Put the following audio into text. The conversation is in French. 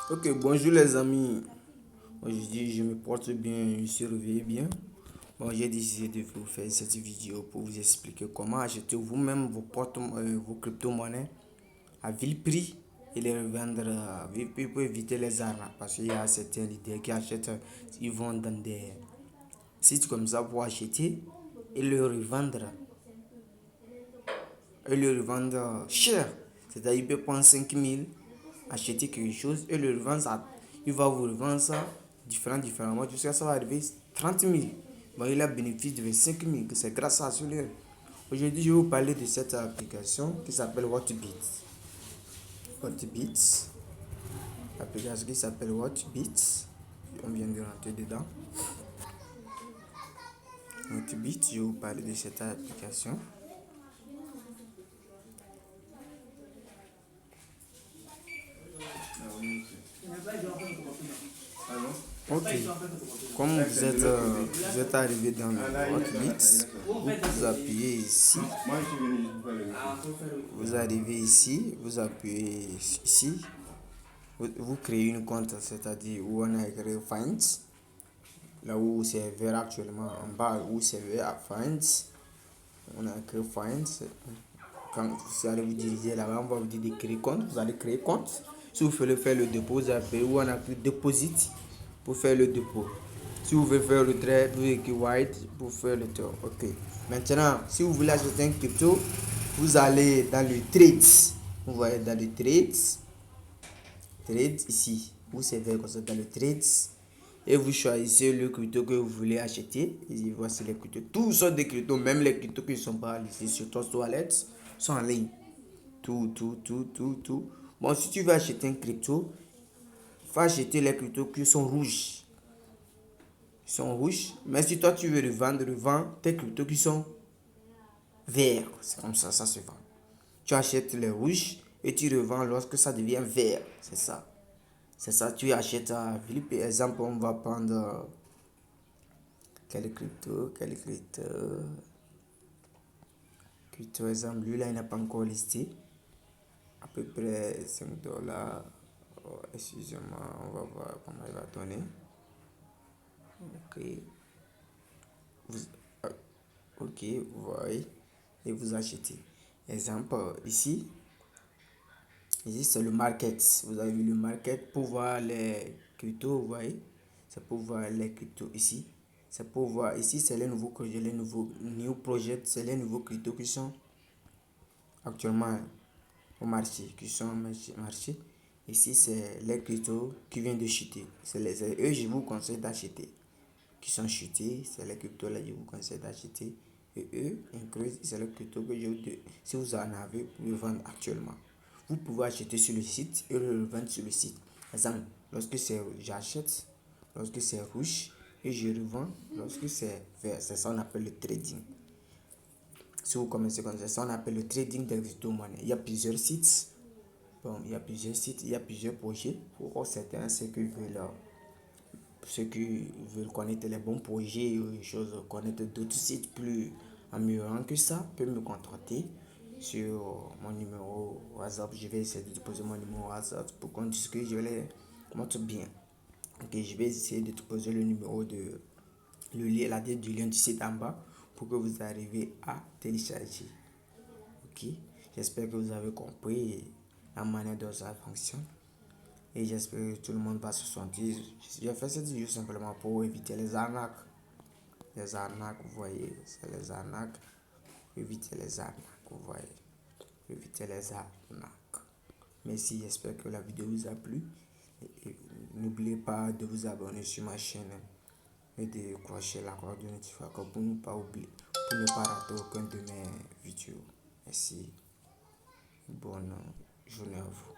Ok, bonjour les amis. Aujourd'hui, je me porte bien, je suis réveillé bien. Bon, j'ai décidé de vous faire cette vidéo pour vous expliquer comment acheter vous-même vos crypto-monnaies à vil prix et les revendre pour éviter les arnaques. Parce qu'il y a certains leaders qui achètent, ils vont dans des sites comme ça pour acheter et le revendre cher. C'est-à-dire, il peut prendre 5 000, acheter quelque chose et le revendre ça. Il va vous revendre ça différemment jusqu'à ça va arriver 30 000. Bon, il a bénéfice de 5 000. C'est grâce à celui-là. Aujourd'hui, je vais vous parler de cette application qui s'appelle Whatbit. Whatbit. L'application qui s'appelle Whatbit. On vient de rentrer dedans. Whatbit, je vais vous parler de cette application. Ok, comme vous êtes arrivé dans le Hotbit, vous appuyez ici, vous arrivez ici, vous appuyez ici, vous créez une compte, c'est-à-dire où on a écrit Find, là où c'est vert actuellement, en bas où c'est vert Find, on a écrit Find. Quand vous allez vous diriger là-bas, on va vous dire de créer compte, vous allez créer compte. Si vous voulez faire le dépôt, vous appuyez où on a écrit Deposit pour faire le dépôt. Si vous voulez faire le trade, vous écrivez White pour faire le trade. Ok. Maintenant, si vous voulez acheter un crypto, vous allez dans le trade. Vous voyez dans le trade ici. Vous savez comme ça dans le trade. Et vous choisissez le crypto que vous voulez acheter. Et voici les cryptos. Tous sont des cryptos, même les cryptos qui ne sont pas listés sur ton toilette sont en ligne. Tout. Bon, si tu veux acheter un crypto, il faut acheter les cryptos qui sont rouges. Ils sont rouges. Mais si toi tu veux revends tes cryptos qui sont verts. C'est comme ça se vend. Tu achètes les rouges et tu revends lorsque ça devient vert. C'est ça. C'est ça, tu achètes à Philippe. Par exemple, on va prendre quel crypto. Crypto, exemple, lui là, il n'a pas encore listé. À peu près 5 dollars. Oh, excusez-moi, on va voir comment il va donner. Ok. Vous, euh, ok, vous voyez. Et vous achetez. Exemple, ici c'est le market. Vous avez vu le market pour voir les cryptos, vous voyez. C'est pour voir les cryptos ici. C'est pour voir ici, c'est les nouveaux projets, les nouveaux new projets, c'est les nouveaux cryptos qui sont actuellement au marché, qui sont au marché. Ici, c'est les cryptos qui viennent de chuter. C'est eux, je vous conseille d'acheter. Qui sont chutés, c'est les cryptos là, je vous conseille d'acheter. Et eux, inclus, c'est les cryptos que si vous en avez pour le vendre actuellement. Vous pouvez acheter sur le site et le revendre sur le site. Par exemple, j'achète, lorsque c'est rouge, et je revends lorsque c'est vert. C'est ça qu'on appelle le trading. Si vous commencez comme ça, on appelle le trading des crypto-monnaies. Il y a plusieurs sites. Bon, il y a plusieurs sites, il y a plusieurs projets. Pour certains, ceux qui veulent connaître les bons projets ou les choses, connaître d'autres sites plus améliorants que ça, peuvent me contacter sur mon numéro WhatsApp. Je vais essayer de te poser mon numéro WhatsApp pour qu'on discute, je les montre bien. Ok, je vais essayer de te poser le numéro la date du lien du site en bas pour que vous arriviez à télécharger. Ok, j'espère que vous avez compris la manière dont ça fonctionne. Et j'espère que tout le monde va se sentir. J'ai fait cette vidéo simplement pour éviter les arnaques. Les arnaques, vous voyez, c'est les arnaques. Éviter les arnaques, vous voyez. Éviter les arnaques. Merci, j'espère que la vidéo vous a plu. Et n'oubliez pas de vous abonner sur ma chaîne et de clocher la cloche de notification pour ne pas oublier, pour ne pas rater aucun de mes vidéos. Merci. Bonne journée à vous.